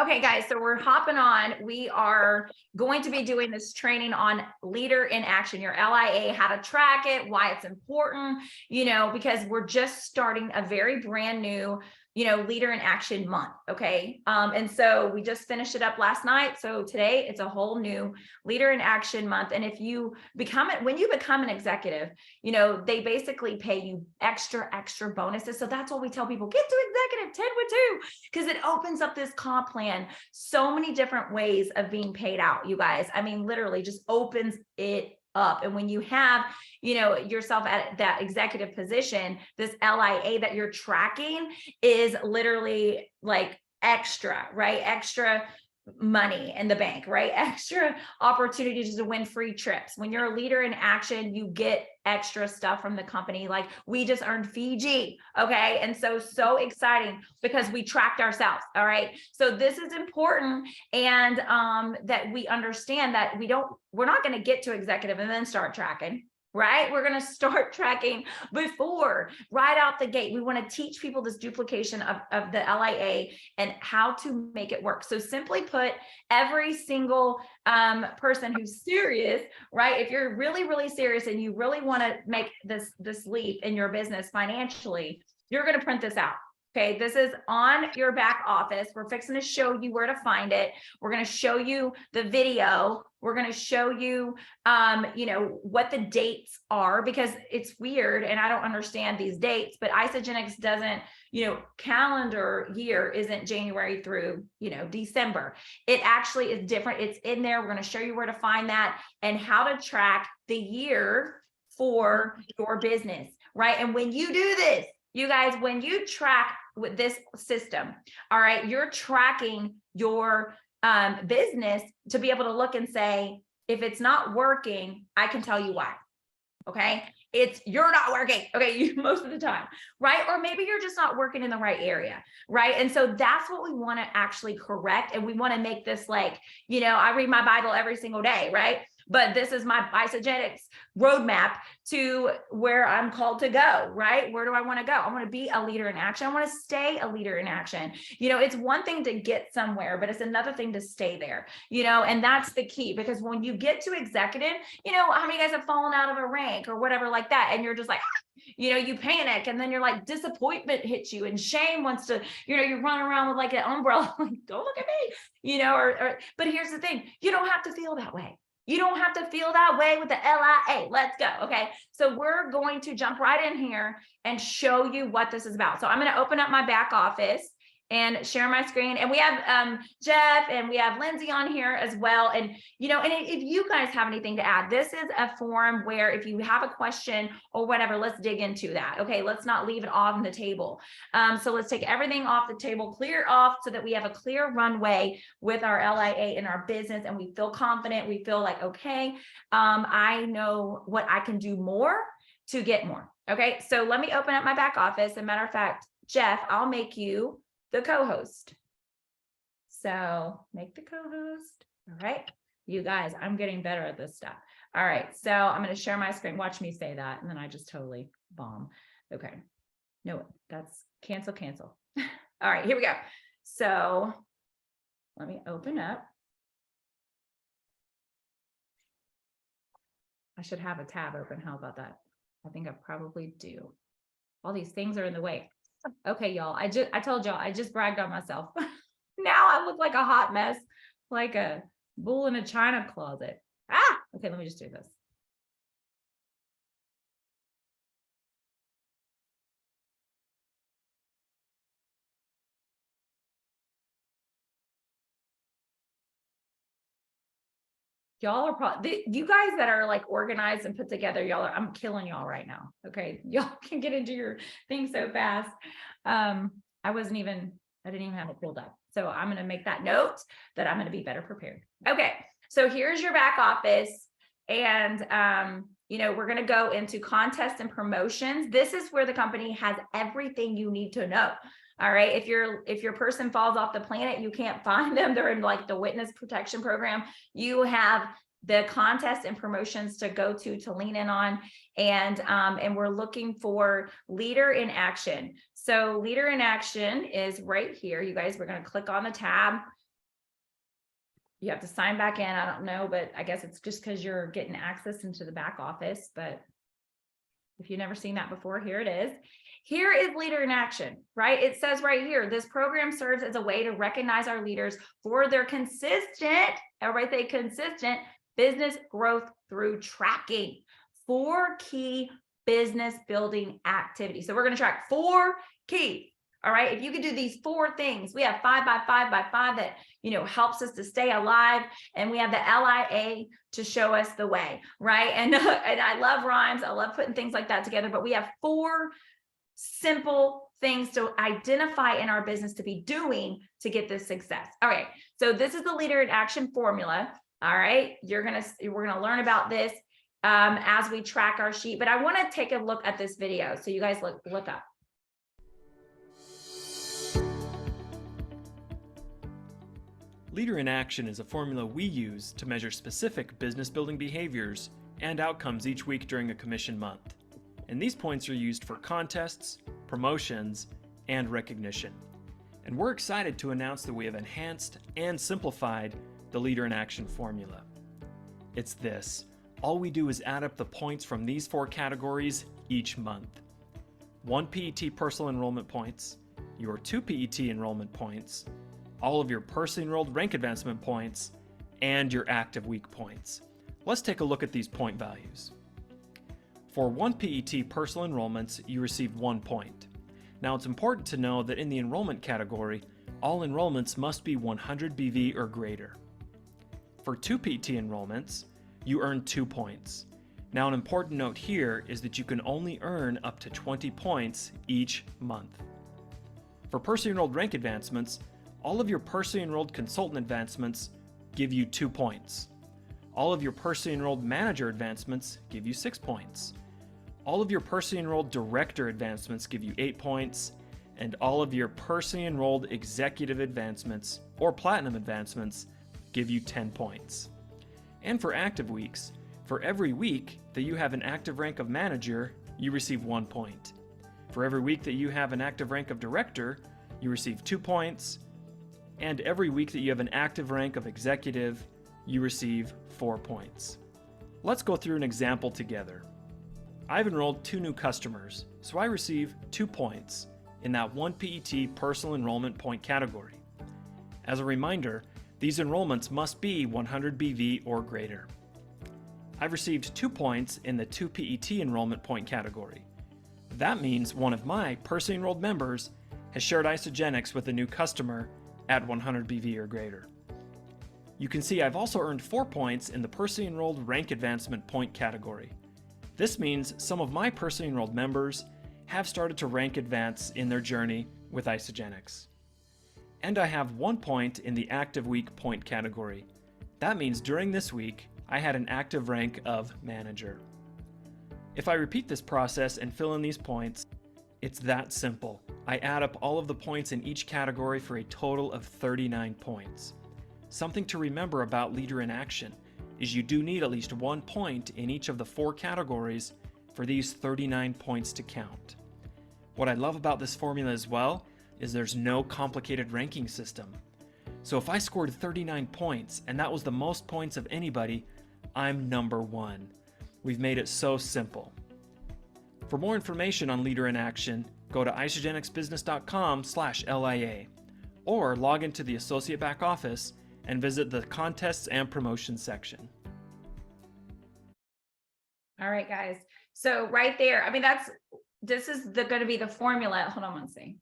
Okay, guys, so we're hopping on. We are going to be doing this training on Leader in Action, your LIA, how to track it, why it's important, because we're just starting a very brand new, Leader in Action month. Okay. And so we just finished it up last night. So today it's a whole new Leader in Action month. And if you become it, when you become an executive, they basically pay you extra bonuses. So that's what we tell people, get to executive 10 with 2, because it opens up this comp plan, so many different ways of being paid out, you guys. I mean, literally just opens it up. And when you have, yourself at that executive position, this LIA that you're tracking is literally like extra, right? Extra money in the bank, right? Extra opportunities to win free trips. When you're a Leader in Action, you get extra stuff from the company. Like we just earned Fiji. Okay. And so exciting because we tracked ourselves. All right. So this is important. And that we understand that we're not going to get to executive and then start tracking. Right? We're going to start tracking before, right out the gate. We want to teach people this duplication of the LIA and how to make it work. So simply put, every single person who's serious, right? If you're really, really serious and you really want to make this leap in your business financially, you're going to print this out. Okay, this is on your back office. We're fixing to show you where to find it. We're going to show you the video. We're going to show you, what the dates are, because it's weird and I don't understand these dates, but Isagenix doesn't, calendar year isn't January through, December. It actually is different. It's in there. We're going to show you where to find that and how to track the year for your business, right? And when you do this, you guys, when you track with this system, all right, you're tracking your business to be able to look and say, if it's not working, I can tell you why. Okay. You're not working. Okay. Most of the time, right? Or maybe you're just not working in the right area. Right. And so that's what we want to actually correct. And we want to make this like, I read my Bible every single day. Right. But this is my Isagenix roadmap to where I'm called to go, right? Where do I want to go? I want to be a Leader in Action. I want to stay a Leader in Action. It's one thing to get somewhere, but it's another thing to stay there, and that's the key, because when you get to executive, how many guys have fallen out of a rank or whatever like that? And you're just like, you panic, and then you're like, disappointment hits you and shame wants to, you're running around with like an umbrella, like, don't look at me, but here's the thing, you don't have to feel that way. You don't have to feel that way with the LIA. Let's go. Okay. So we're going to jump right in here and show you what this is about. So I'm going to open up my back office and share my screen. And we have Jeff and we have Lindsay on here as well. And, and if you guys have anything to add, this is a forum where if you have a question or whatever, let's dig into that. Okay. Let's not leave it on the table. So let's take everything off the table, clear off so that we have a clear runway with our LIA in our business. And we feel confident. We feel like, okay, I know what I can do more to get more. Okay. So let me open up my back office. As a matter of fact, Jeff, I'll make you the co-host. So make the co-host. All right. You guys, I'm getting better at this stuff. All right. So I'm going to share my screen. Watch me say that. And then I just totally bomb. Okay. No, that's cancel. All right, here we go. So let me open up. I should have a tab open. How about that? I think I probably do. All these things are in the way. Okay, y'all, I told y'all, I just bragged on myself. Now I look like a hot mess, like a bull in a china closet. Okay, let me just do this. Y'all are probably, you guys that are like organized and put together, I'm killing y'all right now. Okay. Y'all can get into your thing so fast. I didn't even have it pulled up. So I'm going to make that note that I'm going to be better prepared. Okay. So here's your back office. And, we're going to go into contests and promotions. This is where the company has everything you need to know. All right. If your person falls off the planet, you can't find them. They're in like the witness protection program. You have the contests and promotions to go to lean in on. And we're looking for Leader in Action. So Leader in Action is right here. You guys, we're going to click on the tab. You have to sign back in. I don't know, but I guess it's just because you're getting access into the back office. But if you've never seen that before, here it is. Here is Leader in Action, right? It says right here, this program serves as a way to recognize our leaders for their consistent, everybody say consistent, business growth through tracking 4 key business building activities. So we're going to track 4 keys. All right. If you could do these 4 things, we have 5 by 5 by 5 that, helps us to stay alive. And we have the LIA to show us the way. Right. And I love rhymes. I love putting things like that together, but we have 4 simple things to identify in our business to be doing to get this success. All right. So this is the Leader in Action formula. All right. We're going to learn about this as we track our sheet, but I want to take a look at this video. So you guys look up. Leader in Action is a formula we use to measure specific business building behaviors and outcomes each week during a commission month. And these points are used for contests, promotions, and recognition. And we're excited to announce that we have enhanced and simplified the Leader in Action formula. It's this. All we do is add up the points from these 4 categories each month. 1 PET personal enrollment points, your 2 PET enrollment points, all of your personally enrolled rank advancement points, and your active week points. Let's take a look at these point values. For 1 PET personal enrollments, you receive 1 point. Now it's important to know that in the enrollment category, all enrollments must be 100 BV or greater. For 2 PET enrollments, you earn 2 points. Now an important note here is that you can only earn up to 20 points each month. For personally enrolled rank advancements, all of your personally enrolled consultant advancements give you 2 points. All of your personally enrolled manager advancements give you 6 points. All of your personally enrolled director advancements give you 8 points, and all of your personally enrolled executive advancements or platinum advancements give you 10 points. And for active weeks, for every week that you have an active rank of manager, you receive 1 point. For every week that you have an active rank of director, you receive 2 points. And every week that you have an active rank of executive, you receive 4 points. Let's go through an example together. I've enrolled 2 new customers, so I receive 2 points in that 1 PET personal enrollment point category. As a reminder, these enrollments must be 100 BV or greater. I've received 2 points in the 2 PET enrollment point category. That means one of my personally enrolled members has shared Isagenix with a new customer at 100 BV or greater. You can see I've also earned 4 points in the personally enrolled rank advancement point category. This means some of my personally enrolled members have started to rank advance in their journey with Isagenix. And I have 1 point in the active week point category. That means during this week, I had an active rank of manager. If I repeat this process and fill in these points, it's that simple. I add up all of the points in each category for a total of 39 points. Something to remember about Leader in Action is you do need at least 1 point in each of the 4 categories for these 39 points to count. What I love about this formula as well is there's no complicated ranking system. So if I scored 39 points and that was the most points of anybody, I'm number 1. We've made it so simple. For more information on Leader in Action, go to isagenixbusiness.com/LIA or log into the Associate Back Office and visit the Contests and Promotions section. All right, guys. So right there, I mean, this is going to be the formula. Hold on one second.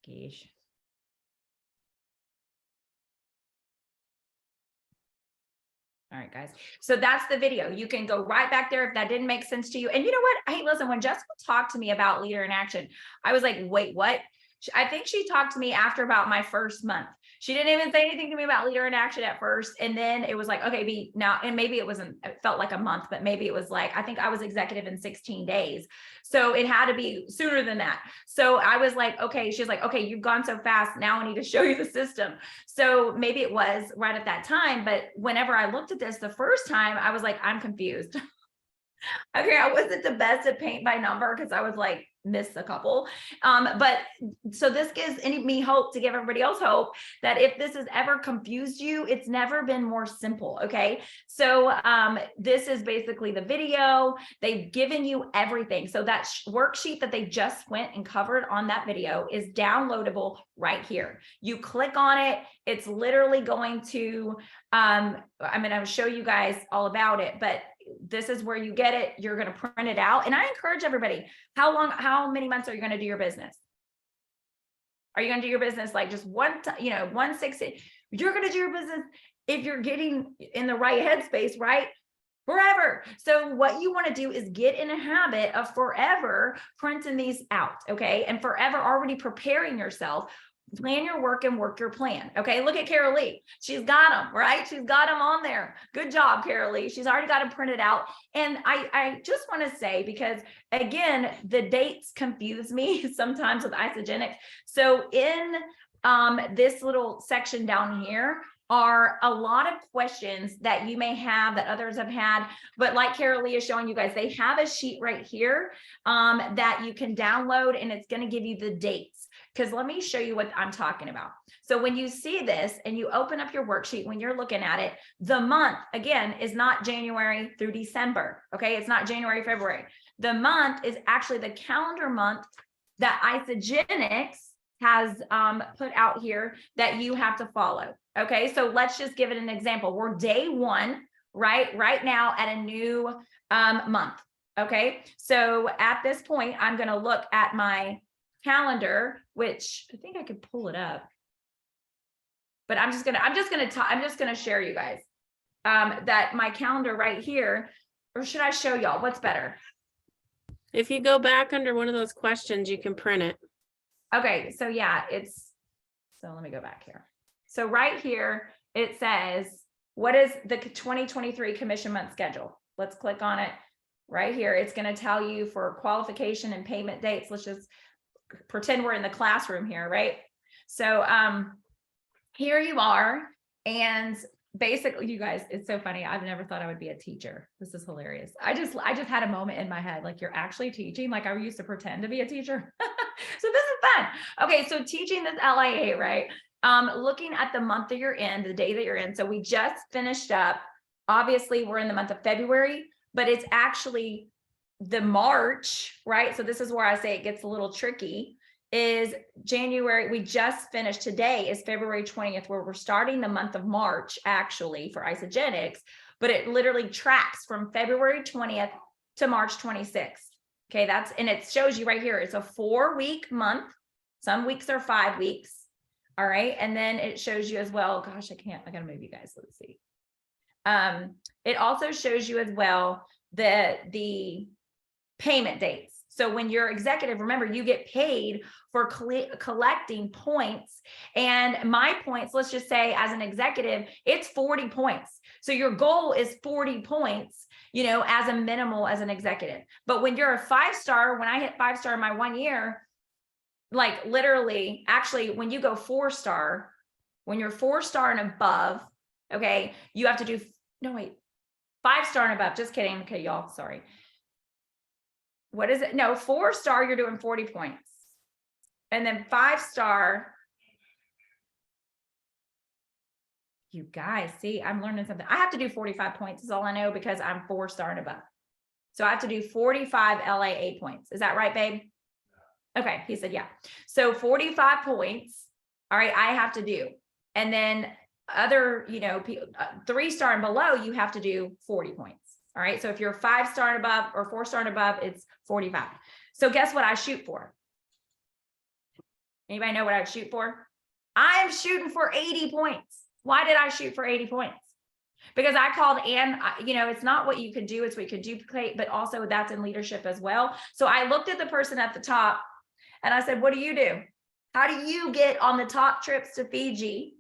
Geesh. All right, guys. So that's the video. You can go right back there if that didn't make sense to you. And you know what? Hey, listen, when Jessica talked to me about Leader in Action, I was like, wait, what? I think she talked to me after about my first month. She didn't even say anything to me about Leader in Action at first. And then it was like, okay, now, and maybe it felt like a month, but maybe it was like, I think I was executive in 16 days. So it had to be sooner than that. So I was like, okay, she's like, okay, you've gone so fast. Now I need to show you the system. So maybe it was right at that time. But whenever I looked at this the first time, I was like, I'm confused. Okay, I wasn't the best at paint by number because I was like, miss a couple. But so this gives me hope to give everybody else hope that if this has ever confused you, it's never been more simple. Okay. So this is basically the video. They've given you everything. So that worksheet that they just went and covered on that video is downloadable right here. You click on it. It's literally going to, I'm going to show you guys all about it, but this is where you get it. You're going to print it out. And I encourage everybody, how many months are you going to do your business? Are you going to do your business like just 160? You're going to do your business if you're getting in the right headspace, right? Forever. So what you want to do is get in a habit of forever printing these out. Okay. And forever already preparing yourself. Plan your work and work your plan. Okay. Look at Carol Lee. She's got them, right? She's got them on there. Good job, Carol Lee. She's already got them printed out. And I just want to say, because again, the dates confuse me sometimes with Isagenix. So in this little section down here are a lot of questions that you may have that others have had, but like Carol Lee is showing you guys, they have a sheet right here that you can download, and it's going to give you the dates. Because let me show you what I'm talking about. So when you see this and you open up your worksheet, when you're looking at it, the month, again, is not January through December. Okay. It's not January, February. The month is actually the calendar month that Isagenix has put out here that you have to follow. Okay. So let's just give it an example. We're day one, right now at a new month. Okay. So at this point, I'm going to look at my calendar, which I think I could pull it up, but I'm just gonna share you guys that my calendar right here, or should I show y'all what's better? If you go back under one of those questions, you can print it. Okay, so yeah, so let me go back here. So right here, it says, what is the 2023 commission month schedule? Let's click on it right here. It's going to tell you for qualification and payment dates. Let's just pretend we're in the classroom here, right? So here you are. And basically, you guys, it's so funny. I've never thought I would be a teacher. This is hilarious. I just had a moment in my head, like, you're actually teaching. Like, I used to pretend to be a teacher. So this is fun. Okay, so teaching this LIA, right? Looking at the month that you're in, the day that you're in. So we just finished up. Obviously, we're in the month of February, but it's actually the March, right? So this is where I say it gets a little tricky, is January. We just finished. Today is February 20th, where we're starting the month of March actually for Isagenix, but it literally tracks from February 20th to March 26th. Okay, and it shows you right here, it's a 4-week month. Some weeks are 5 weeks. All right. And then it shows you as well. Gosh, I gotta move you guys. Let's see. It also shows you as well the payment dates. So when you're executive, remember, you get paid for collecting points. And my points, let's just say as an executive, it's 40 points. So your goal is 40 points, as a minimal as an executive. But when you're a 5-star, when I hit 5-star in my 1 year, like literally, actually, when you go 4-star, when you're 4-star and above, okay, you have to do, 5-star and above, just kidding. Okay, y'all, sorry. What is it? No, 4-star, you're doing 40 points. And then 5-star, you guys, see, I'm learning something. I have to do 45 points is all I know, because I'm 4-star and above. So I have to do 45 LIA points. Is that right, babe? Okay, he said, yeah. So 45 points, all right, I have to do. And then other, 3-star and below, you have to do 40 points. All right, so if you're 5-star and above or 4-star and above, it's 45. So guess what I shoot for? Anybody know what I'd shoot for? I'm shooting for 80 points. Why did I shoot for 80 points? Because I called Ann, it's not what you could do, it's what you could duplicate, but also that's in leadership as well. So I looked at the person at the top and I said, what do you do? How do you get on the top trips to Fiji?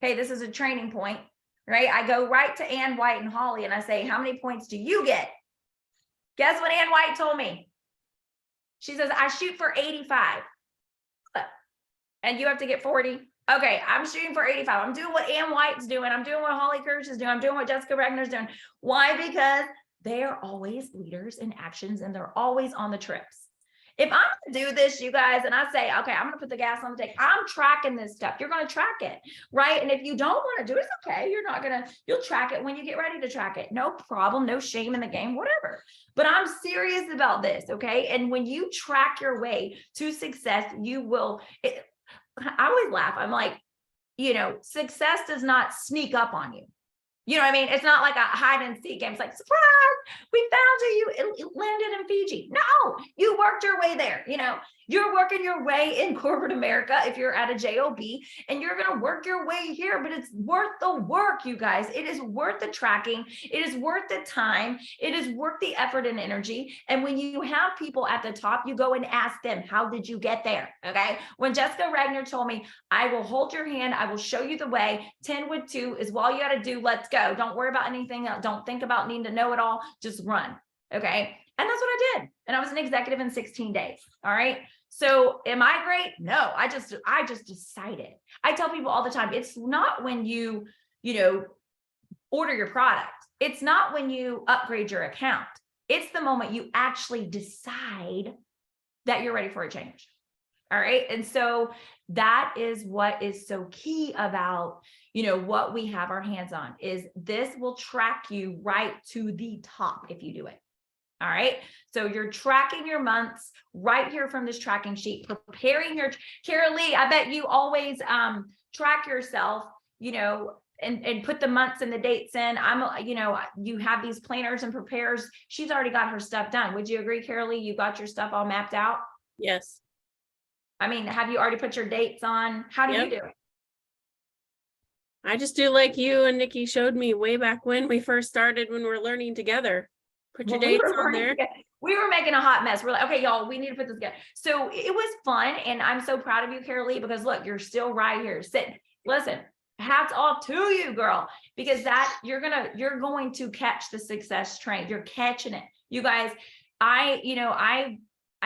Okay, this is a training point, right? I go right to Ann White and Holly and I say, how many points do you get? Guess what Ann White told me? She says, I shoot for 85. And you have to get 40. Okay, I'm shooting for 85. I'm doing what Ann White's doing. I'm doing what Holly Kirsch is doing. I'm doing what Jessica Regner's doing. Why? Because they are always leaders in actions and they're always on the trips. If I'm gonna do this, you guys, and I say, okay, I'm gonna put the gas on the tank, I'm tracking this stuff. You're gonna track it, right? And if you don't want to do it, it's okay. You'll track it when you get ready to track it. No problem, no shame in the game, whatever. But I'm serious about this, okay? And when you track your way to success, I always laugh. I'm like, success does not sneak up on you. You know what I mean? It's not like a hide and seek game. It's like, surprise, we found you. You landed in Fiji. No, you worked your way there. You're working your way in corporate America if you're at a job, and you're going to work your way here, but it's worth the work, you guys. It is worth the tracking. It is worth the time. It is worth the effort and energy. And when you have people at the top, you go and ask them, how did you get there? Okay. When Jessica Ragnar told me, I will hold your hand, I will show you the way. 10 with 2 is all you got to do. Let's go. Don't worry about anything else. Don't think about needing to know it all. Just run. Okay. And that's what I did. And I was an executive in 16 days. All right. So am I great? No, I just decided. I tell people all the time, it's not when you order your product. It's not when you upgrade your account. It's the moment you actually decide that you're ready for a change. All right. And so that is what is so key about, what we have our hands on is this will track you right to the top if you do it. All right. So you're tracking your months right here from this tracking sheet, preparing Carol Lee, I bet you always track yourself, and put the months and the dates in. You have these planners and preparers. She's already got her stuff done. Would you agree, Carol Lee? You got your stuff all mapped out? Yes. I mean, have you already put your dates on? How do you do it? I just do like you and Nikki showed me way back when we first started, when we were learning together. Put your dates on there. We were making a hot mess. We're like, okay, y'all, we need to put this together. So it was fun. And I'm so proud of you, Carol Lee, because look, you're still right here sitting. Listen, hats off to you, girl, because you're going to catch the success train. You're catching it. You guys, I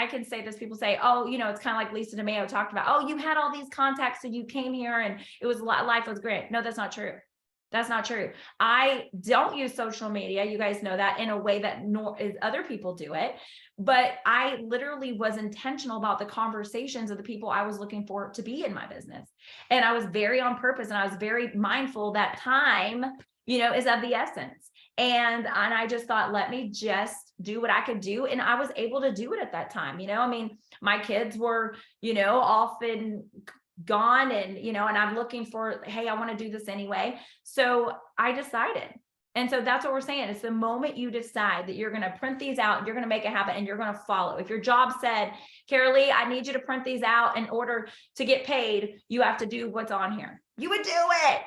can say this, people say, oh, it's kind of like Lisa DeMeo talked about, oh, you had all these contacts and you came here and it was life was great. No, that's not true. That's not true. I don't use social media. You guys know that, in a way that other people do it. But I literally was intentional about the conversations of the people I was looking for to be in my business. And I was very on purpose, and I was very mindful that time, is of the essence. And I just thought, let me just do what I could do. And I was able to do it at that time. My kids were, off and gone, and and I'm looking for, hey, I want to do this anyway. So I decided. And so that's what we're saying. It's the moment you decide that you're going to print these out, you're going to make it happen, and you're going to follow. If your job said, Carol Lee, I need you to print these out in order to get paid, you have to do what's on here. You would do it,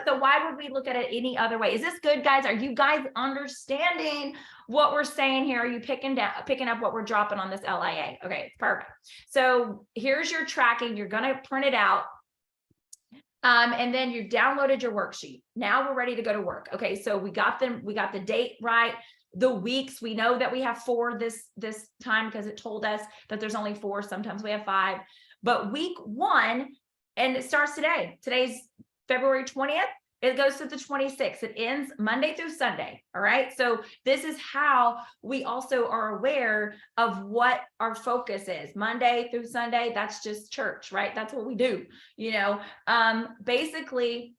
so why would we look at it any other way? Is this good, guys? Are you guys understanding what we're saying here? Are you picking up what we're dropping on this LIA? Okay, perfect. So here's your tracking. You're going to print it out. And then you downloaded your worksheet. Now we're ready to go to work. Okay, so we got the date right. The weeks, we know that we have 4 this time because it told us that there's only 4. Sometimes we have 5. But week 1, and it starts today. Today's February 20th. It goes to the 26th. It ends Monday through Sunday. All right. So this is how we also are aware of what our focus is. Monday through Sunday, that's just church, right? That's what we do. Basically,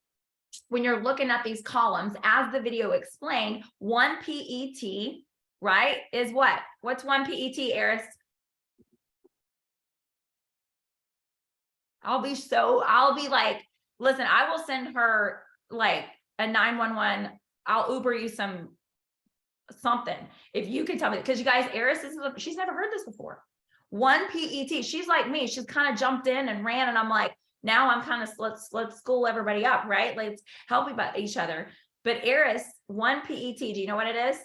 when you're looking at these columns, as the video explained, 1 PET, right, is what? What's 1 PET, Eris? I'll be like, listen, I will send her like a 911. I'll Uber you something if you can tell me, because you guys, Eris, she's never heard this before. 1 PET. She's like me. She's kind of jumped in and ran, and I'm like, now I'm kind of let's school everybody up, right? Let's help about each other. But Eris, 1 PET. Do you know what it is?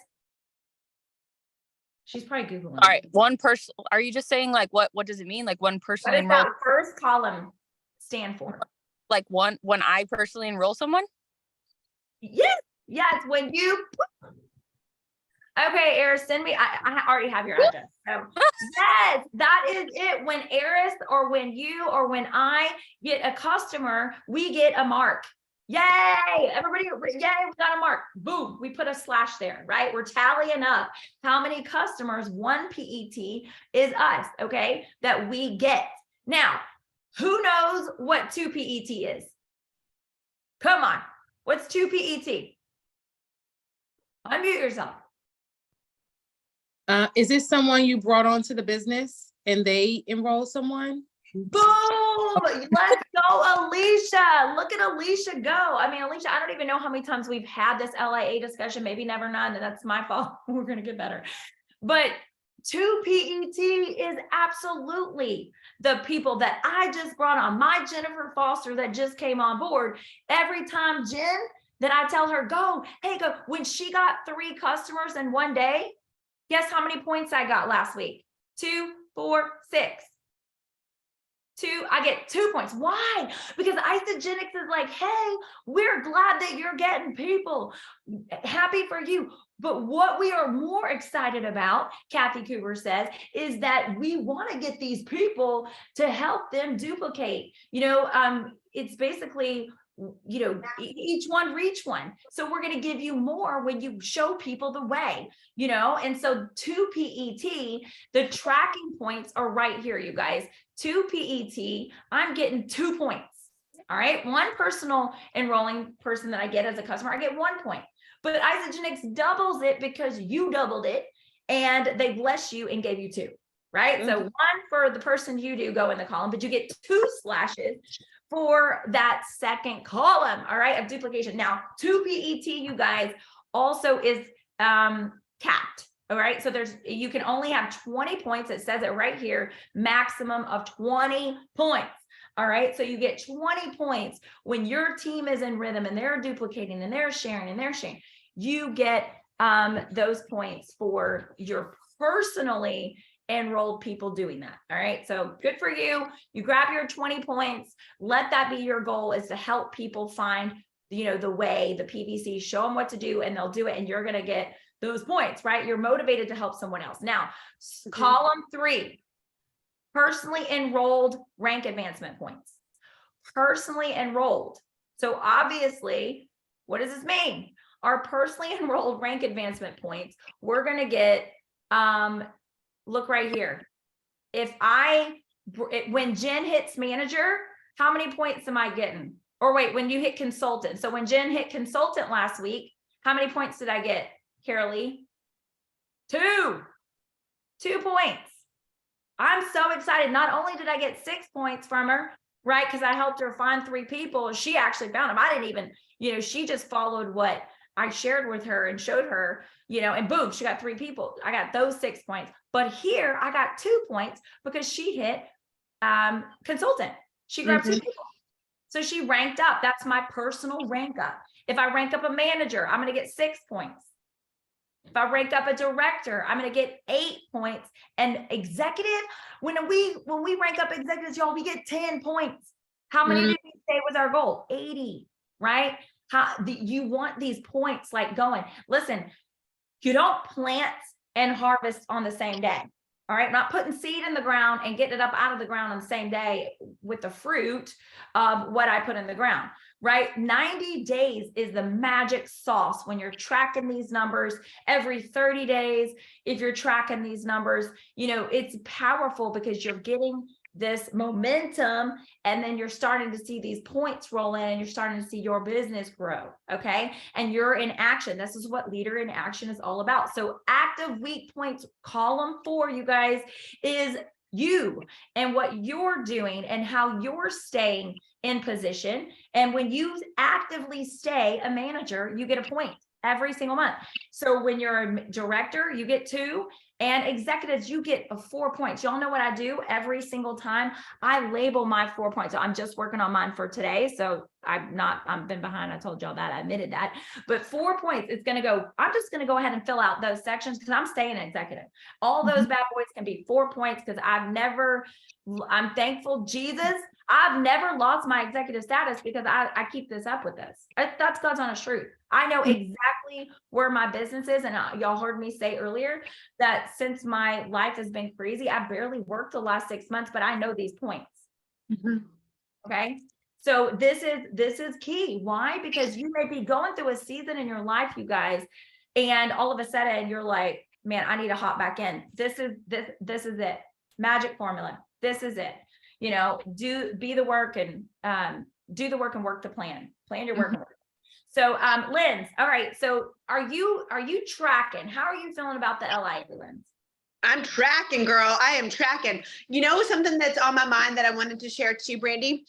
She's probably Googling. All right, one person. Are you just saying like what does it mean? Like one person What does that first column stand for? Like when I personally enroll someone? Yes, when you. Okay, Eris, send me. I already have your address. So, yes, that is it. When Eris or when you or when I get a customer, we get a mark. Yay, everybody, yay, we got a mark. Boom, we put a slash there, right? We're tallying up how many customers, one PET is us, okay, that we get. Now, who knows what 2 PET is? Come on, what's 2 PET? Unmute yourself. Is this someone you brought onto the business and they enrolled someone? Boom! Let's go, Alicia. Look at Alicia go. I mean, Alicia, I don't even know how many times we've had this LIA discussion, maybe never none, and that's my fault. We're going to get better. But 2 PET is absolutely the people that I just brought on. My Jennifer Foster that just came on board. Every time Jen that I tell her, go, hey, go. When she got 3 customers in one day, guess how many points I got last week? 2, 4, 6. 2, I get 2 points. Why? Because Isogenics is like, hey, we're glad that you're getting people. Happy for you. But what we are more excited about, Kathy Cooper says, is that we want to get these people to help them duplicate. It's basically, each one reach one. So we're going to give you more when you show people the way, and so 2 PET, the tracking points are right here, you guys. 2 PET, I'm getting 2 points. All right. One personal enrolling person that I get as a customer, I get 1 point. But Isogenics doubles it because you doubled it and they bless you and gave you 2. Right. So 1 for the person you do go in the column, but you get 2 slashes for that second column, all right, of duplication. Now, 2 PET, you guys, also is capped, all right? So you can only have 20 points. It says it right here, maximum of 20 points, all right? So you get 20 points when your team is in rhythm and they're duplicating and they're sharing. You get those points for your personally enrolled people doing that. All right. So good for you. You grab your 20 points. Let that be your goal, is to help people find, the way, the PVC, show them what to do and they'll do it. And you're going to get those points, right? You're motivated to help someone else. Now, column 3, personally enrolled rank advancement points. Personally enrolled. So obviously, what does this mean? Our personally enrolled rank advancement points, we're going to get, look right here. When Jen hits manager, how many points am I getting? Or wait, when you hit consultant. So when Jen hit consultant last week, how many points did I get, Carolee? 2 points. I'm so excited. Not only did I get 6 points from her, right? Because I helped her find 3 people. She actually found them. I didn't even, she just followed what I shared with her and showed her, and boom, she got 3 people. I got those 6 points. But here I got 2 points because she hit consultant. She grabbed 2 people. So she ranked up. That's my personal rank up. If I rank up a manager, I'm going to get 6 points. If I rank up a director, I'm going to get 8 points. And executive, when we rank up executives, y'all, we get 10 points. How many did we say was our goal? 80, right? You want these points like going. Listen, you don't plant and harvest on the same day. All right. I'm not putting seed in the ground and getting it up out of the ground on the same day with the fruit of what I put in the ground, right? 90 days is the magic sauce when you're tracking these numbers every 30 days. If you're tracking these numbers, it's powerful because you're getting this momentum and then you're starting to see these points roll in and you're starting to see your business grow. Okay. And you're in action. This is what Leader in Action is all about. So active week points, column 4, you guys, is you and what you're doing and how you're staying in position. And when you actively stay a manager, you get a point every single month. So when you're a director, you get 2. And executives, you get 4 points. Y'all know what I do every single time? I label my 4 points. So I'm just working on mine for today. So I've been behind. I told y'all that. I admitted that. But 4 points, I'm just going to go ahead and fill out those sections because I'm staying an executive. All those bad boys can be 4 points because I'm thankful, Jesus, I've never lost my executive status because I keep this up with this. That's God's honest truth. I know exactly where my business is. And y'all heard me say earlier that since my life has been crazy, I barely worked the last 6 months, but I know these points. Okay. So this is key. Why? Because you may be going through a season in your life, you guys, and all of a sudden you're like, man, I need to hop back in. This is it. Magic formula. This is it. You know, do the work and work the plan. Plan your work. So Linz, all right. So are you tracking? How are you feeling about the LIA, Linz? I'm tracking, girl. I am tracking. You know, something that's on my mind that I wanted to share too, Brandy,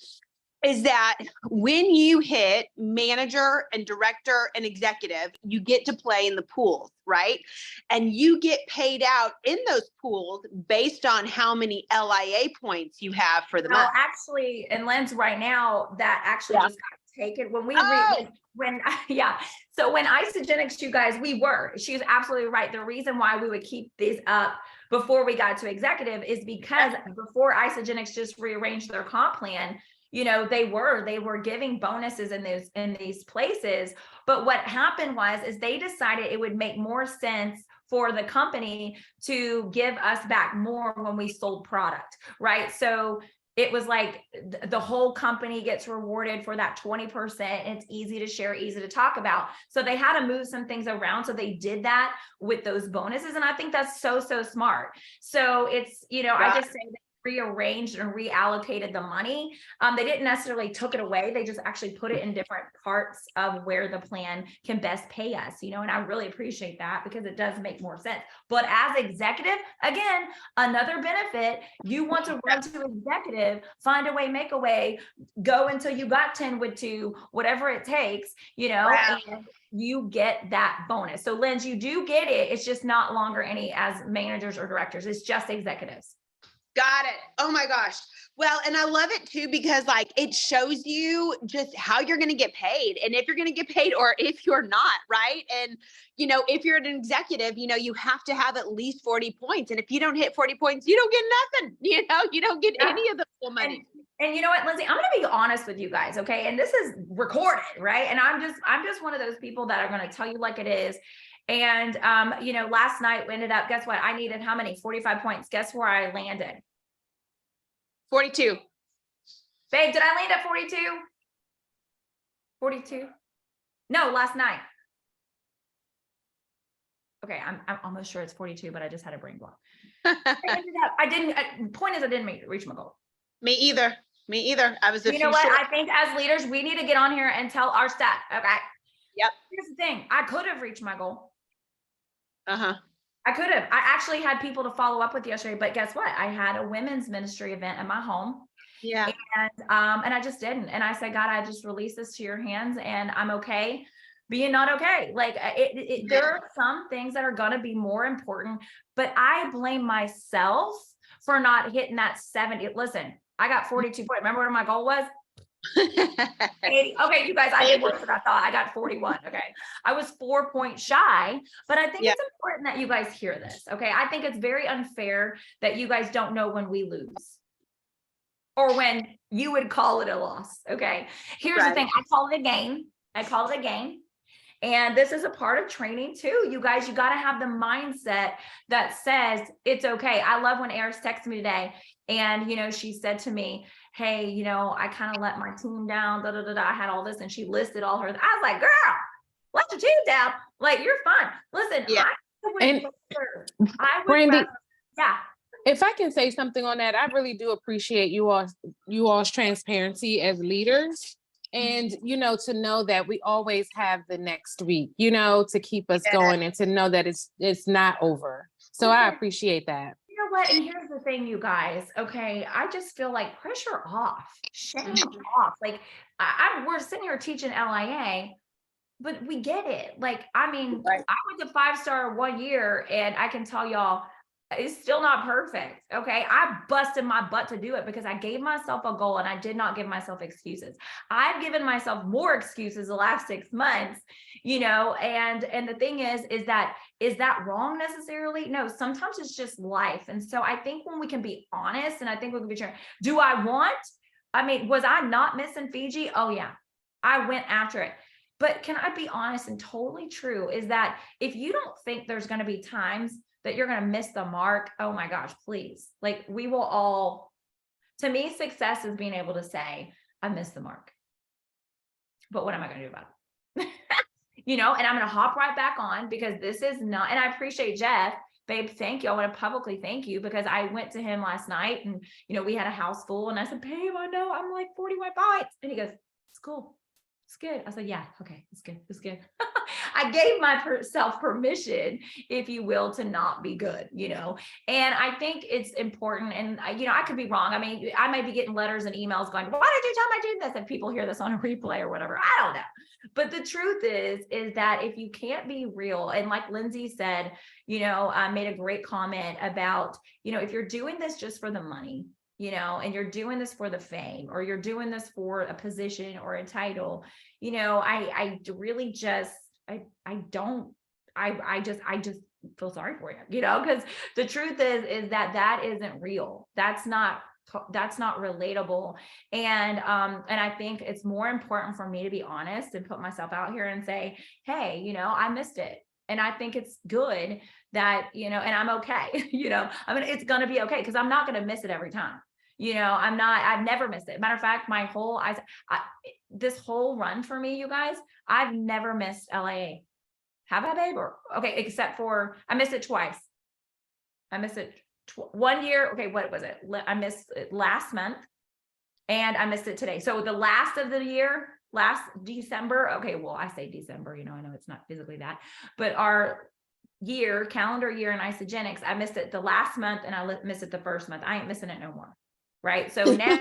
is that when you hit manager and director and executive, you get to play in the pools, right? And you get paid out in those pools based on how many LIA points you have for the Well, month. actually, in Linz right now, that actually just got taken when we yeah. So when Isogenics, you guys, she's absolutely right. The reason why we would keep these up before we got to executive is because before Isogenics just rearranged their comp plan, you know, they were giving bonuses in these places. But what happened is they decided it would make more sense for the company to give us back more when we sold product, right? So it was like the whole company gets rewarded for that 20%. It's easy to share, easy to talk about. So they had to move some things around. So they did that with those bonuses. And I think that's so smart. So it's, you know, I just say they rearranged and reallocated the money. They didn't necessarily took it away. They just actually put it in different parts of where the plan can best pay us, you know, and I really appreciate that because it does make more sense. But as executive, again, another benefit, you want to run to executive, find a way, make a way, go until you got 10 with 2, whatever it takes, you know, and you get that bonus. So Linz, you do get it. It's just not longer any as managers or directors. It's just executives. Got it. Oh my gosh. Well, and I love it too, because like it shows you just how you're going to get paid and if you're going to get paid or if you're not, right? And, you know, if you're an executive, you know, you have to have at least 40 points. And if you don't hit 40 points, you don't get nothing, you know, you don't get any of the full money. And you know what, Lindsay, I'm going to be honest with you guys. Okay. And this is recorded, right? And I'm just one of those people that are going to tell you like it is. And, you know, last night we ended up, guess what? I needed how many? 45 points. Guess where I landed? 42. Babe, did I land at 42? 42? No, last night. Okay, I'm almost sure it's 42, but I just had a brain block. I didn't reach my goal. Me either. I was you know what? I think as leaders, we need to get on here and tell our staff, okay? Yep. Here's the thing. I could have reached my goal. Uh-huh. I could have. I actually had people to follow up with yesterday, but guess what? I had a women's ministry event in my home. Yeah. And I just didn't. And I said, God, I just release this to your hands and I'm okay being not okay. Like there are some things that are going to be more important, but I blame myself for not hitting that 70. Listen, I got 42 points. Remember what my goal was? 80. Okay, you guys, I did worse than I thought. I got 41. Okay. I was 4 points shy, but I think it's important that you guys hear this. Okay. I think it's very unfair that you guys don't know when we lose or when you would call it a loss. Okay. Here's the thing. I call it a game. And this is a part of training too. You guys, you got to have the mindset that says it's okay. I love when Eris texted me today and, you know, she said to me, hey, you know, I kind of let my team down, I had all this, and she listed all her, I was like, girl, let your team down. Like, you're fine. Listen, I would Brandy, rather, if I can say something on that, I really do appreciate you all's transparency as leaders. And, you know, to know that we always have the next week, you know, to keep us going and to know that it's not over. So I appreciate that. You know what? And here's the thing, you guys. Okay. I just feel like pressure off, shame off. Like we're sitting here teaching LIA, but we get it. Like, I mean, I went to 5-star 1 year and I can tell y'all, it's still not perfect. Okay. I busted my butt to do it because I gave myself a goal and I did not give myself excuses. I've given myself more excuses the last 6 months, you know, and the thing is that wrong necessarily? No, sometimes it's just life. And so I think when we can be honest and I think we can be sure, was I not missing Fiji? Oh yeah, I went after it. But can I be honest and totally true is that if you don't think there's going to be times that you're going to miss the mark, oh my gosh, please. Like we will all, to me, success is being able to say, I missed the mark. But what am I going to do about it? You know, and I'm going to hop right back on, because this is not, and I appreciate Jeff, babe, thank you. I want to publicly thank you, because I went to him last night and, you know, we had a house full and I said, babe, I know I'm like 40 white bites. And he goes, it's cool. It's good. I said, yeah, okay, it's good. It's good. I gave myself permission, if you will, to not be good, you know, and I think it's important. And you know, I could be wrong. I mean, I may be getting letters and emails going, why did you tell my dude this? And people hear this on a replay or whatever. I don't know. But the truth is that if you can't be real, and like Lindsay said, you know, made a great comment about, you know, if you're doing this just for the money, you know, and you're doing this for the fame, or you're doing this for a position or a title, you know, I really just, I just feel sorry for you, you know, because the truth is that isn't real. That's not relatable. And I think it's more important for me to be honest and put myself out here and say, hey, you know, I missed it. And I think it's good that, you know, and I'm okay, you know, I mean, it's going to be okay, because I'm not going to miss it every time. You know, I've never missed it. Matter of fact, this whole run for me, you guys, I've never missed LIA. Have I, babe? Or, okay, except for, I missed it twice. I missed it 1 year. Okay, what was it? I missed it last month, and I missed it today. So the last of the year, last December. Okay, well, I say December, you know, I know it's not physically that, but our calendar year in Isogenics, I missed it the last month, and I missed it the first month. I ain't missing it no more. Right. So now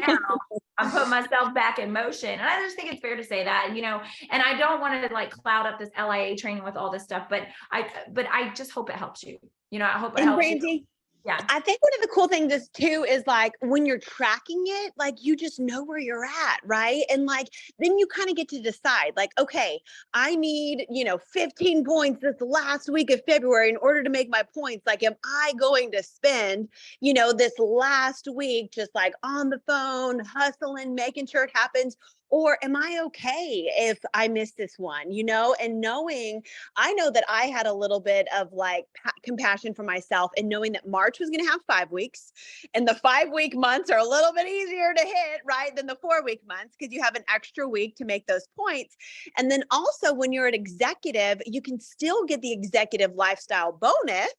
I'm putting myself back in motion. And I just think it's fair to say that, you know, and I don't want to like cloud up this LIA training with all this stuff, but I just hope it helps you. You know, I hope it helps you. Yeah. I think one of the cool things is too, is like when you're tracking it, like you just know where you're at, right? And like, then you kind of get to decide like, okay, I need, you know, 15 points this last week of February in order to make my points. Like, am I going to spend, you know, this last week just like on the phone, hustling, making sure it happens? Or am I okay if I miss this one, you know, and knowing, I know that I had a little bit of like compassion for myself, and knowing that March was going to have 5 weeks, and the 5-week months are a little bit easier to hit, right, than the 4-week months, because you have an extra week to make those points. And then also when you're an executive, you can still get the executive lifestyle bonus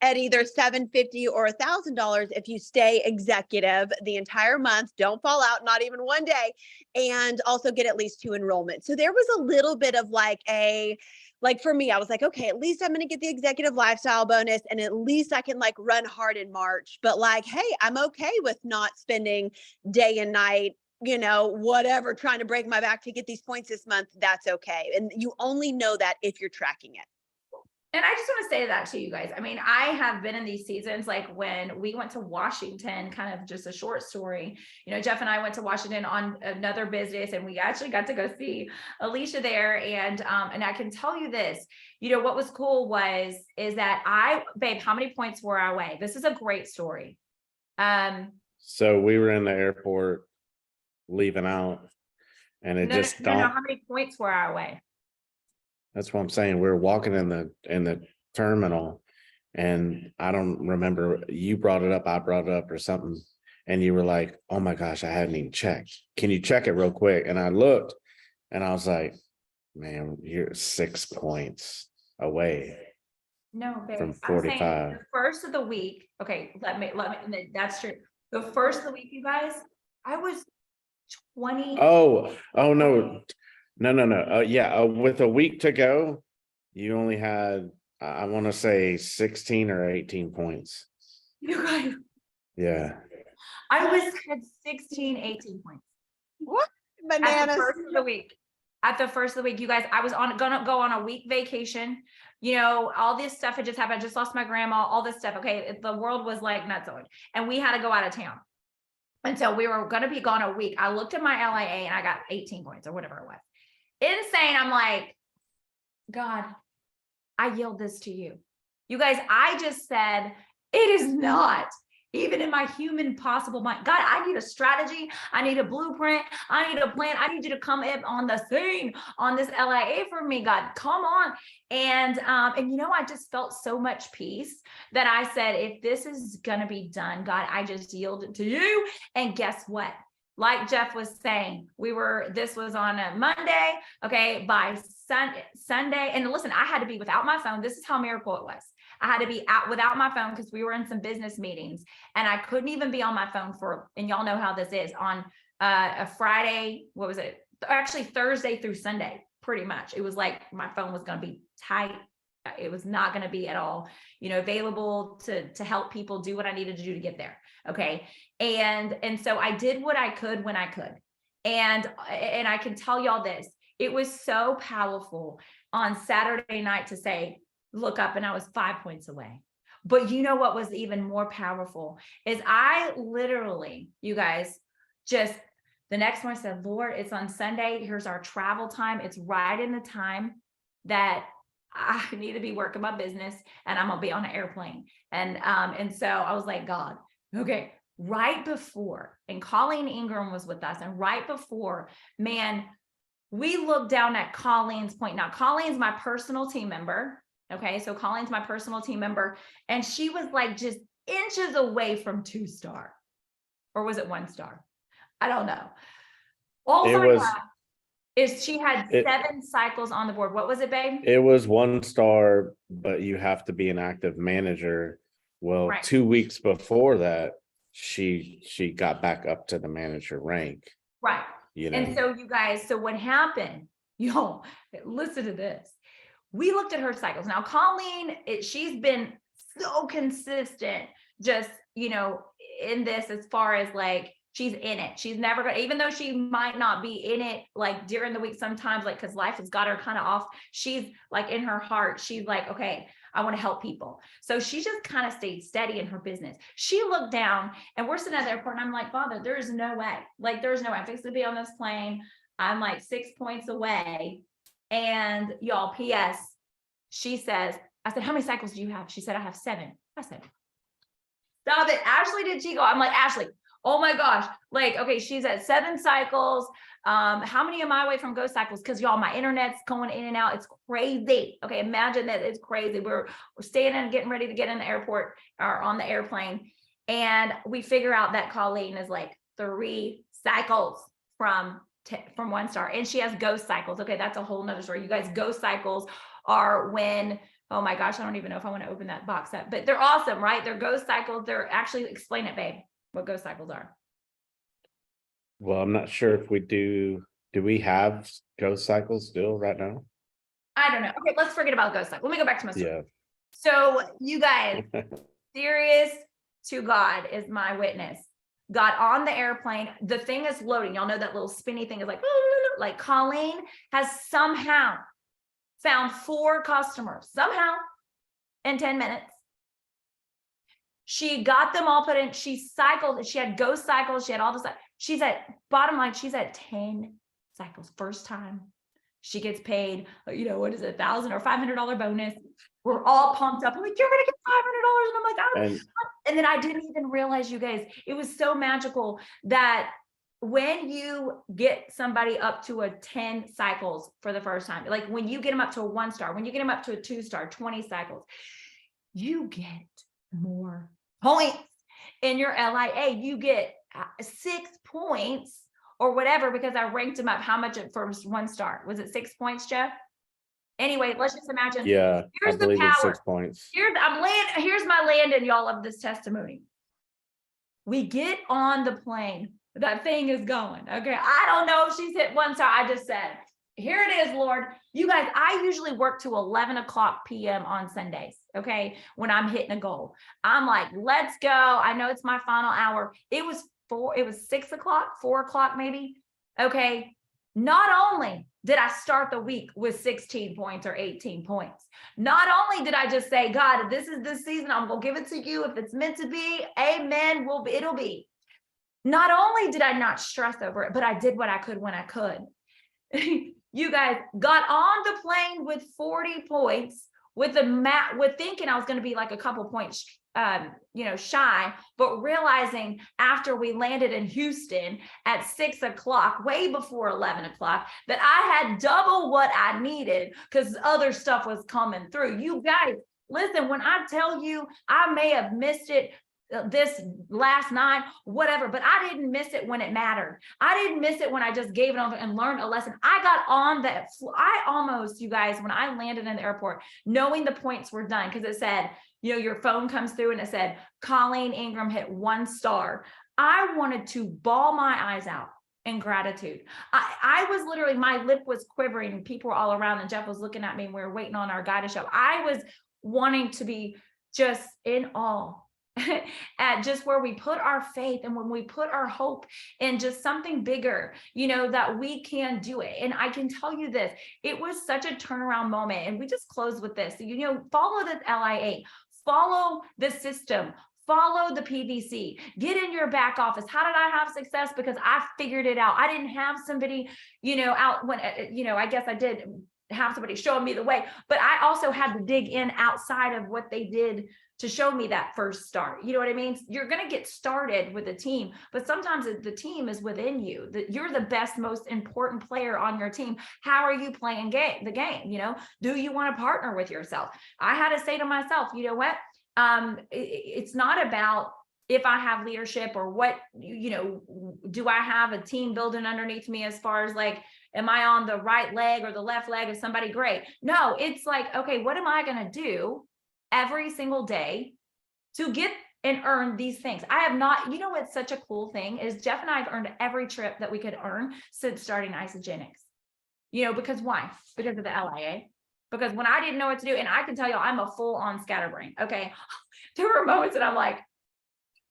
at either $750 or $1,000 if you stay executive the entire month, don't fall out, not even one day, and also get at least 2 enrollments. So there was a little bit of like for me, I was like, okay, at least I'm going to get the executive lifestyle bonus, and at least I can like run hard in March. But like, hey, I'm okay with not spending day and night, you know, whatever, trying to break my back to get these points this month. That's okay. And you only know that if you're tracking it. And I just want to say that to you guys. I mean, I have been in these seasons, like when we went to Washington, kind of just a short story, you know, Jeff and I went to Washington on another business, and we actually got to go see Alicia there. And I can tell you this, you know, what was cool is that babe, how many points were I away? This is a great story. So we were in the airport leaving out, and it no, just no, how many points were I away? That's what I'm saying. We were walking in the terminal, and I don't remember, you brought it up, I brought it up or something, and you were like, oh my gosh, I hadn't even checked. Can you check it real quick? And I looked, and I was like, man, you're 6 points away. No, babe, from I'm saying 45. the first of the week. Okay, let me. That's true. The first of the week, you guys, I was 20. Oh no. Yeah. With a week to go, you only had, I want to say 16 or 18 points. You guys, Yeah. I had 16, 18 points. What? At Bananas. the first of the week. At the first of the week, you guys, I was gonna go on a week vacation. You know, all this stuff had just happened. I just lost my grandma, all this stuff. Okay. The world was like nuts on, and we had to go out of town. And so we were going to be gone a week. I looked at my LIA and I got 18 points or whatever it was. Insane. I'm like, God, I yield this to you. You guys, I just said, it is not even in my human possible mind. God, I need a strategy. I need a blueprint. I need a plan. I need you to come in on the scene on this LIA for me, God, come on. And you know, I just felt so much peace that I said, if this is going to be done, God, I just yield it to you. And guess what? like Jeff was saying, this was on a Monday. Okay. By Sunday. And listen, I had to be without my phone. This is how miracle it was. I had to be out without my phone because we were in some business meetings and I couldn't even be on my phone and y'all know how this is on a Friday. What was it? Actually Thursday through Sunday, pretty much. It was like my phone was going to be tight. It was not going to be at all, available to help people do what I needed to do to get there. Okay. And so I did what I could when I could. And I can tell y'all this, it was so powerful on Saturday night to say, look up, and I was 5 points away. But you know what was even more powerful is I literally, you guys, just the next one I said, Lord, it's on Sunday. Here's our travel time. It's right in the time that I need to be working my business and I'm gonna be on an airplane. And so I was like, God, okay, right before, and Colleen Ingram was with us, and right before, man, we looked down at Colleen's point. Now, Colleen's my personal team member. Okay, so Colleen's my personal team member, and she was like just inches away from 2-star, or was it 1-star? I don't know. All I know is she had 7 cycles on the board. What was it, babe? It was 1-star, but you have to be an active manager. Well, Right. 2 weeks before that, she got back up to the manager rank. Right. You know, And so you guys, so what happened? Yo, listen to this. We looked at her cycles. Now, Colleen, she's been so consistent, just, in this, as far as like, she's in it. She's never gonna, even though she might not be in it, like during the week, sometimes, like, cause life has got her kind of off. She's like, in her heart, she's like, okay, I want to help people. So she just kind of stayed steady in her business. She looked down, and we're sitting at the airport, and I'm like, Father, there is no way. Like, there's no way. I'm fixing to be on this plane. I'm like 6 points away. And y'all, P.S., she says, I said, how many cycles do you have? She said, I have 7. I said, stop it. Ashley, did she go? I'm like, Ashley, oh my gosh. Like, okay, she's at 7 cycles. How many am I away from ghost cycles? Because y'all, my internet's going in and out. It's crazy. Okay, imagine that. It's crazy. We're staying and getting ready to get in the airport or on the airplane. And we figure out that Colleen is like 3 cycles from 1-star, and she has ghost cycles. Okay, that's a whole nother story. You guys, ghost cycles are when, oh my gosh, I don't even know if I want to open that box up, but they're awesome, right? They're ghost cycles. They're actually, explain it, babe, what ghost cycles are. well, I'm not sure if we do we have ghost cycles still right now? I don't know. Okay, let's forget about ghost cycle. Let me go back to my story. Yeah. So you guys, serious to God is my witness. Got on the airplane. The thing is loading. Y'all know that little spinny thing is like Colleen has somehow found 4 customers somehow in 10 minutes. She got them all put in. She cycled. She had ghost cycles. She had all this. She's at, bottom line, she's at 10 cycles. First time she gets paid, what is it, $1,000 or $500 bonus. We're all pumped up. I'm like, you're going to get $500. And I'm like, I don't. And then I didn't even realize, you guys, it was so magical that when you get somebody up to a 10 cycles for the first time, like when you get them up to a 1-star, when you get them up to a 2-star, 20 cycles, you get more points in your LIA. You get 6 points or whatever, because I ranked them up. How much at first 1-star? Was it 6 points, Jeff? Anyway, let's just imagine. Yeah, here's I believe the power. it's 6 points. Here's my landing, y'all, of this testimony. We get on the plane. That thing is going. Okay. I don't know if she's hit 1-star. I just said, here it is, Lord. You guys, I usually work to 11 o'clock p.m. on Sundays. Okay. When I'm hitting a goal, I'm like, let's go. I know it's my final hour. It was 6 o'clock, 4 o'clock, maybe. Okay. Not only did I start the week with 16 points or 18 points, not only did I just say, God, this is this season, I'm going to give it to you. If it's meant to be, amen, it'll be. Not only did I not stress over it, but I did what I could when I could. You guys, got on the plane with 40 points with thinking I was going to be like a couple points shy, but realizing after we landed in Houston at 6 o'clock, way before 11 o'clock, that I had double what I needed because other stuff was coming through. You guys, listen, when I tell you I may have missed it this last night, whatever, but I didn't miss it when it mattered. I didn't miss it when I just gave it on and learned a lesson. I got on that. I almost, you guys, when I landed in the airport, knowing the points were done, because it said, you know, your phone comes through and it said, Colleen Ingram hit 1 star. I wanted to bawl my eyes out in gratitude. I was literally, my lip was quivering. People were all around and Jeff was looking at me and we were waiting on our guy to show up. I was wanting to be just in awe at just where we put our faith and when we put our hope in just something bigger, you know, that we can do it. And I can tell you this, it was such a turnaround moment. And we just close with this, you know, follow the LIA, follow the system, follow the PVC, get in your back office. How did I have success? Because I figured it out. I didn't have somebody, you know, out when, you know, I guess I did have somebody showing me the way, but I also had to dig in outside of what they did to show me that first start. You know what I mean? You're going to get started with a team, but sometimes the team is within you. That you're the best, most important player on your team. How are you playing the game? You know, do you want to partner with yourself? I had to say to myself, you know what? It's not about if I have leadership or what, you know, do I have a team building underneath me as far as like, am I on the right leg or the left leg of somebody great? No, it's like, okay, what am I going to do every single day to get and earn these things? I have not, you know, what's such a cool thing is Jeff and I have earned every trip that we could earn since starting Isogenics, you know, because why? Because of the LIA. Because when I didn't know what to do, and I can tell you, I'm a full on scatterbrain. Okay. There were moments that I'm like,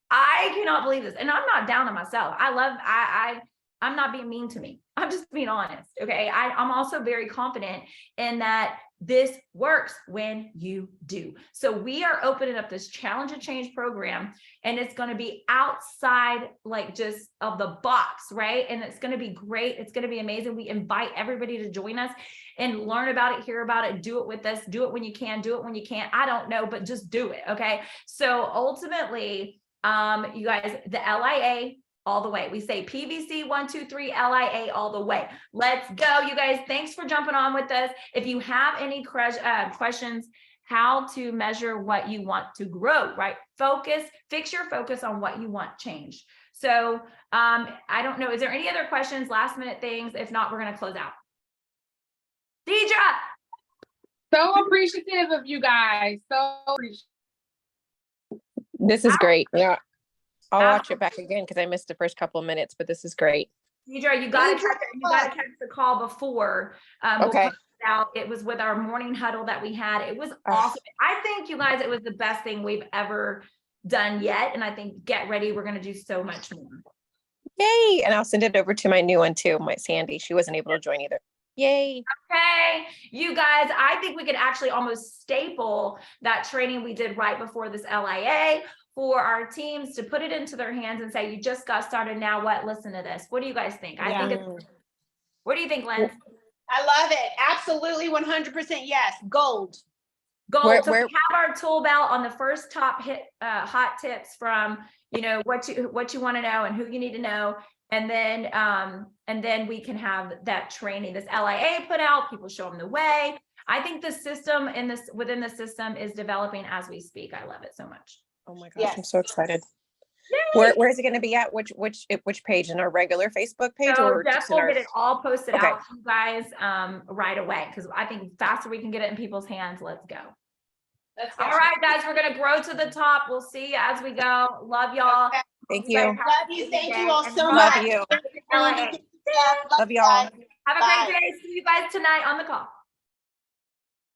I cannot believe this. And I'm not down on myself. I'm not being mean to me. I'm just being honest. Okay. I'm also very confident in that this works when you do. So we are opening up this Challenge and Change program, and it's going to be outside, like just of the box, right? And it's going to be great. It's going to be amazing. We invite everybody to join us and learn about it, hear about it, do it with us, do it when you can, do it when you can't. I don't know, but just do it. Okay. So ultimately, you guys, the LIA all the way. We say PVC 1, 2, 3, LIA all the way. Let's go, you guys. Thanks for jumping on with us. If you have any questions, how to measure what you want to grow, right? Fix your focus on what you want change. So I don't know. Is there any other questions, last minute things? If not, we're going to close out. Deidre. So appreciative of you guys. So appreciative. This is great. Yeah. I'll watch it back again because I missed the first couple of minutes, but this is great. Deidre, you got to catch the call before. Okay. It was with our morning huddle that we had. It was awesome. I think, you guys, it was the best thing we've ever done yet. And I think get ready. We're going to do so much more. Yay. And I'll send it over to my new one too, my Sandy. She wasn't able to join either. Yay. Okay, you guys, I think we could actually almost staple that training we did right before this LIA for our teams to put it into their hands and say, you just got started. Now what? Listen to this. What do you guys think? I think what do you think, Lynn? I love it. Absolutely 100% yes. Gold. So we have our tool belt on the first top hot tips from, you know, what you want to know and who you need to know. And then we can have that training, this LIA put out, people show them the way. I think the system within the system is developing as we speak. I love it so much. Oh my gosh, yes. I'm so excited. Where is it going to be at? Which page? In our regular Facebook page? So or Jeff will get it all posted out to you guys right away, because I think the faster we can get it in people's hands, let's go. All right, guys, we're going to grow to the top. We'll see you as we go. Love y'all. Thank you. Love you. Thank you all so much. Love you. Love y'all. Have a great day. See you guys tonight on the call.